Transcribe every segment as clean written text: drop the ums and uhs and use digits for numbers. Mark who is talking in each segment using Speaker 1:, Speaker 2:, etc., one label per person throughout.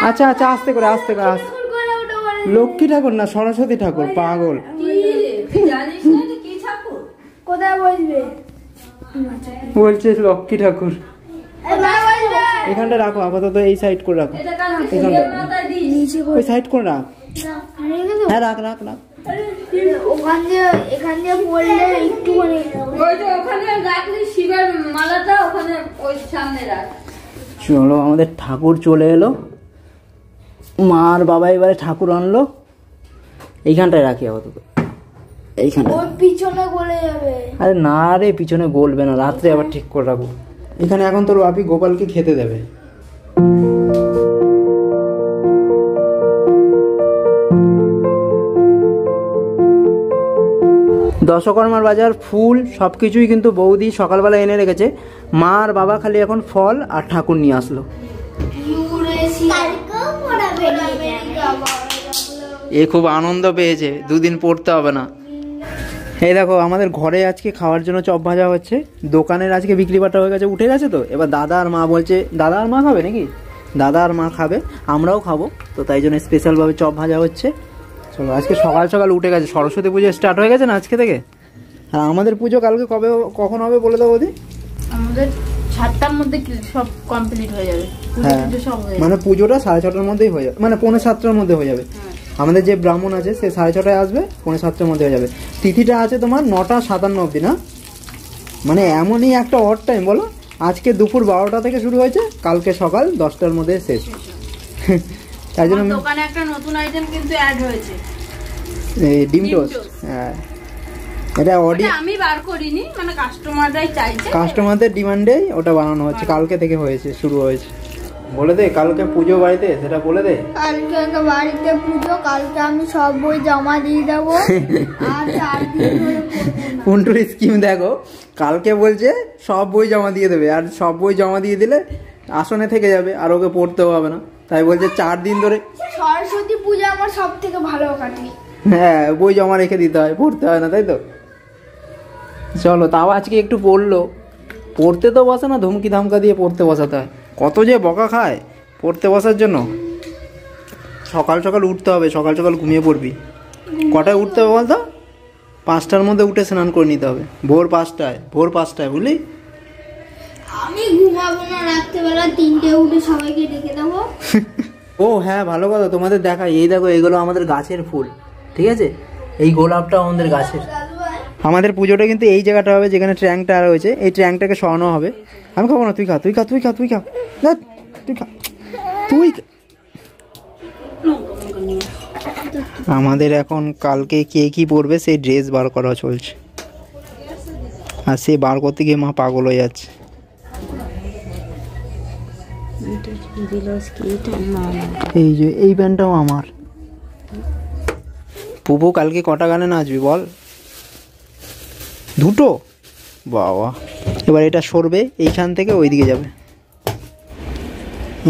Speaker 1: আচ্ছা আচ্ছা, আস্তে করে আস্তে করে আস্তে। লক্ষ্মী ঠাকুর না, সরস্বতী ঠাকুর, পাগল। বলছে লক্ষ্মী ঠাকুর। এখানটা রাখো আপাতত, এই সাইড করে রাখো, এখানটা ওই সাইড করে রাখ। হ্যাঁ রাখ রাখ রাখ। চলো আমাদের ঠাকুর চলে এলো, মা আর বাবা এবারে ঠাকুর আনলো, এইখানটায় রাখি আপাতত, এইখানে।
Speaker 2: পিছনে গলে যাবে।
Speaker 1: আরে না রে, পিছনে গলবে না, রাত্রে আবার ঠিক করে রাখবো এখানে। এখন তোর বাপি গোপালকে খেতে দেবে। দশকর্মার বাজার ফুল সবকিছুই কিন্তু বৌদি সকালবেলা এনে রেখেছে। মা আর বাবা খালি এখন ফল আর ঠাকুর নিয়ে আসলো। এ খুব আনন্দ পেয়েছে, দুদিন পড়তে হবে না। এই দেখো আমাদের ঘরে আজকে খাওয়ার জন্য চপ ভাজা হচ্ছে। দোকানের আজকে বিক্রি বাটা হয়ে গেছে, উঠে গেছে তো। এবার দাদা আর মা বলছে, দাদা আর মা খাবে নাকি? দাদা আর মা খাবে, আমরাও খাবো, তো তাই জন্য স্পেশালভাবে চপ ভাজা হচ্ছে। চলো, আজকে সকাল সকাল উঠে গেছে, সরস্বতী পুজো স্টার্ট হয়ে গেছে না আজকে থেকে। আর আমাদের পুজো কালকে কবে কখন হবে বলে দাও বৌদি?
Speaker 2: আমাদের 7টার মধ্যে সব কমপ্লিট হয়ে যাবে।
Speaker 1: হ্যাঁ, মানে পুজোটা 6:30টার মধ্যেই হয়ে যাবে, মানে 6:45টার মধ্যে হয়ে যাবে। আমাদের যে ব্রাহ্মণ আছে সে 6:30টায় আসবে, 6:45টার মধ্যে হয়ে যাবে। তিথিটা আছে তোমার 9:57 অবধি না, মানে এমনই একটা অড টাইম বলো। আজকে দুপুর 12টা থেকে শুরু হয়েছে, কালকে সকাল 10টার মধ্যে শেষ। তাই জন্য
Speaker 2: দোকানে একটা নতুন আইটেম কিন্তু অ্যাড হয়েছে,
Speaker 1: এই ডিম টোস্ট। হ্যাঁ, এটা
Speaker 2: আমি বার করিনি, মানে কাস্টমাররাই চাইছে,
Speaker 1: কাস্টমারদের ডিমান্ডে ওটা বানানো হচ্ছে। কালকে থেকে হয়েছে, শুরু হয়েছে। বলে দে কালকে পুজো বাড়িতে, সেটা বলে দে।
Speaker 2: কালকে বাড়িতে পুজো, কালকে আমি সব বই জমা দিয়ে দেবো। আর 4 দিন ধরে
Speaker 1: পুন্টুর স্কিম দেখো, কালকে বলছে সব বই জমা দিয়ে দেবে, আর সব বই জমা দিয়ে দিলে আসনে থেকে যাবে, আর ওকে পড়তেও হবে না। তাই বলছে 4 দিন ধরে।
Speaker 2: সরস্বতী পূজা আমার সব থেকে ভালো কাটে।
Speaker 1: হ্যাঁ, বই জমা রেখে দিতে হয়, পড়তে হয় না, তাই তো। চলো, তাও আজকে একটু পড়লো। পড়তে তো বসে না, ধমকি ধামকা দিয়ে পড়তে বসাতে হয়। কত যে বকা খায় পড়তে বসার জন্য। সকাল সকাল উঠতে হবে, সকাল সকাল ঘুমিয়ে পড়বি। কটায় উঠতে হবে বলতো? 5টার মধ্যে উঠে স্নান করে নিতে হবে, ভোর 5টায়, বুঝলি?
Speaker 2: আমি ঘুমাবো না, রাত্রেবেলা 3টে উঠে সবাইকে ডেকে দেবো।
Speaker 1: ও হ্যাঁ, ভালো কথা, তোমাদের দেখাই। এই দেখো, এইগুলো আমাদের গাছের ফুল, ঠিক আছে? এই গোলাপটা আমাদের গাছের। আমাদের পুজোটা কিন্তু এই জায়গাটা হবে যেখানে ট্র্যাঙ্কটা রয়েছে, এই ট্র্যাঙ্কটাকে সরানো হবে। আমি খাবো না, তুই খা, তুই খা, তুই খা, তুই খা, না তুই খা, তুই। আমাদের এখন কালকে কে কি পরবে সেই ড্রেস বার করা চলছে, আর সে বার করতে গিয়ে মা পাগল হয়ে যাচ্ছে। এই যে এই প্যান্টটাও আমার। পুপু কালকে কটা গানে নাচবি বল? 2টো? বাবা, এবার এটা সরবে, এইখান থেকে ওইদিকে যাবে।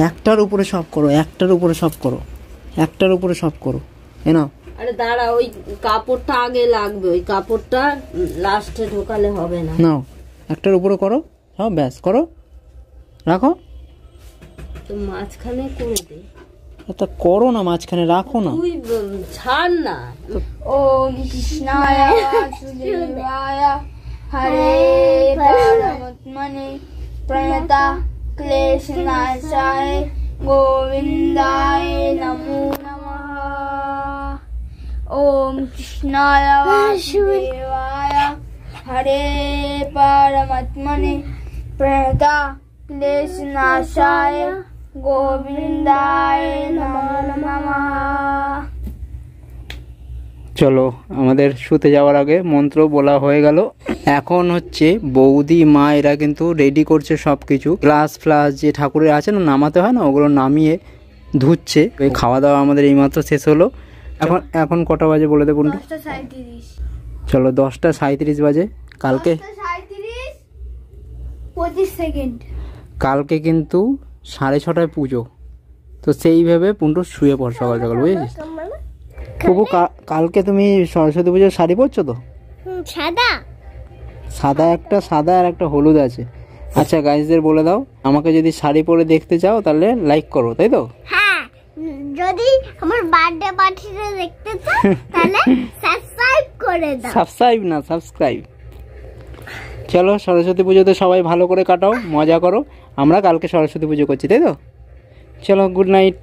Speaker 1: একটার উপরে সব করো, একটার উপরে সব করো, একটার উপরে সব করো। না,
Speaker 2: আরে দাঁড়া, ওই কাপড়টা আগে লাগবে, ওই কাপড়টা লাস্টে ঢোকালে হবে না।
Speaker 1: নাও, একটার উপরে করো সব, ব্যাস করো, রাখো।
Speaker 2: তো মাঝখানে করে দে।
Speaker 1: এটা করো না, মাঝখানে রাখো না,
Speaker 2: তুই ছাড় না। ওম কৃষ্ণায় বাসুদেবায় হরে পরমাত্মনে প্রণতা ক্লেশনাশায় গোবিন্দায় নমো নমঃ। ওম কৃষ্ণায় বাসুদেবায় হরে পরমাত্মনে প্রণতা ক্লেশনাশায় গোবিন্দায় নমো নমঃ।
Speaker 1: চলো, আমাদের শুতে যাওয়ার আগে মন্ত্র বলা হয়ে গেল। এখন হচ্ছে বৌদি মা এরা কিন্তু রেডি করছে সব কিছু। গ্লাস ফ্লাস যে ঠাকুরের আছে না, নামাতে হয় না, ওগুলো নামিয়ে ধুচ্ছে। ওই খাওয়া দাওয়া আমাদের এইমাত্র শেষ হলো। এখন কটা বাজে বলে দে বন্ধু?
Speaker 2: 10:37।
Speaker 1: চলো, 10:37 বাজে। কালকে
Speaker 2: 25 সেকেন্ড।
Speaker 1: কালকে কিন্তু 6:30টায় পুজো, তো সেইভাবে পুন্টু শুয়ে পড় সকাল সকাল, বুঝেছিস? প্রভু, কালকে তুমি সরস্বতী পুজোর শাড়ি পরছো তো?
Speaker 2: সাদা
Speaker 1: সাদা একটা, সাদা আর একটা হলুদ আছে। আচ্ছা গাইজদের বলে দাও, আমাকে যদি শাড়ি পরে দেখতে চাও তাহলে লাইক করো, তাই তো?
Speaker 2: হ্যাঁ, যদি আমার বার্থডে পার্টিটা দেখতে চাও তাহলে সাবস্ক্রাইব করে দাও।
Speaker 1: সাবস্ক্রাইব না, সাবস্ক্রাইব। চলো, সরস্বতী পুজোতে সবাই ভালো করে কাটাও, মজা করো। আমরা কালকে সরস্বতী পুজো করছি, তাই তো? চলো, গুড নাইট।